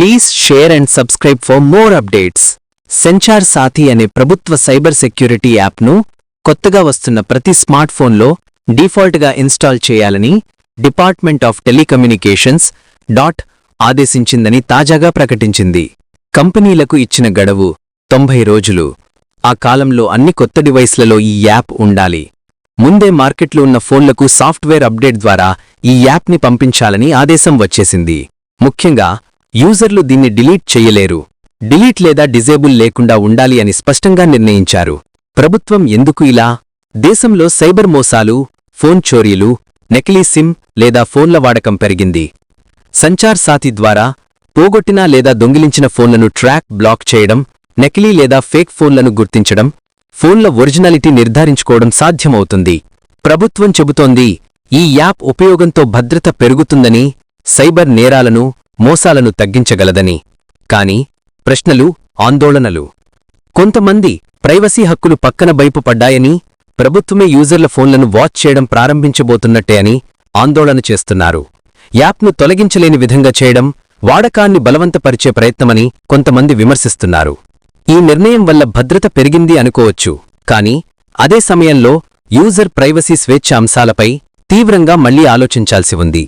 Please share and subscribe for more updates. Sanchar Saathi అనే ప్రభుత్వ cyber security యాప్ను కొత్తగా వస్తున్న ప్రతి స్మార్ట్ ఫోన్లో డిఫాల్ట్గా ఇన్స్టాల్ చేయాలని డిపార్ట్మెంట్ ఆఫ్ టెలికమ్యూనికేషన్స్ ఆదేశించిందని తాజాగా ప్రకటించింది. కంపెనీలకు ఇచ్చిన గడువు 90 రోజులు. ఆ కాలంలో అన్ని కొత్త డివైస్లలో ఈ యాప్ ఉండాలి. ముందే మార్కెట్లో ఉన్న ఫోన్లకు సాఫ్ట్వేర్ అప్డేట్ ద్వారా ఈ యాప్ని పంపించాలని ఆదేశం వచ్చేసింది. ముఖ్యంగా యూజర్లు దీన్ని డిలీట్ చెయ్యలేరు. డిలీట్ లేదా డిజేబుల్ లేకుండా ఉండాలి అని స్పష్టంగా నిర్ణయించారు. ప్రభుత్వం ఎందుకు ఇలా? దేశంలో సైబర్ మోసాలు, ఫోన్ చోరీలు, నకిలీ సిమ్ లేదా ఫోన్ల వాడకం పెరిగింది. సంచార్ సాథీ ద్వారా పోగొట్టిన లేదా దొంగిలించిన ఫోన్లను ట్రాక్, బ్లాక్ చేయడం, నకిలీ లేదా ఫేక్ ఫోన్లను గుర్తించడం, ఫోన్ల ఒరిజినాలిటీ నిర్ధారించుకోవడం సాధ్యమవుతుంది. ప్రభుత్వం చెబుతోంది ఈ యాప్ ఉపయోగంతో భద్రత పెరుగుతుందని, సైబర్ నేరాలను, మోసాలను తగ్గించగలదని. కాని ప్రశ్నలు, ఆందోళనలు. కొంతమంది ప్రైవసీ హక్కులు పక్కన వైపు పడ్డాయని, ప్రభుత్వమే యూజర్ల ఫోన్లను వాచ్ చేయడం ప్రారంభించబోతున్నట్టే అని ఆందోళన చేస్తున్నారు. యాప్ను తొలగించలేని విధంగా చేయడం వాడకాన్ని బలవంతపరిచే ప్రయత్నమని కొంతమంది విమర్శిస్తున్నారు. ఈ నిర్ణయం వల్ల భద్రత పెరిగింది అనుకోవచ్చు, కానీ అదే సమయంలో యూజర్ ప్రైవసీ స్వేచ్ఛ అంశాలపై తీవ్రంగా మళ్లీ ఆలోచించాల్సి ఉంది.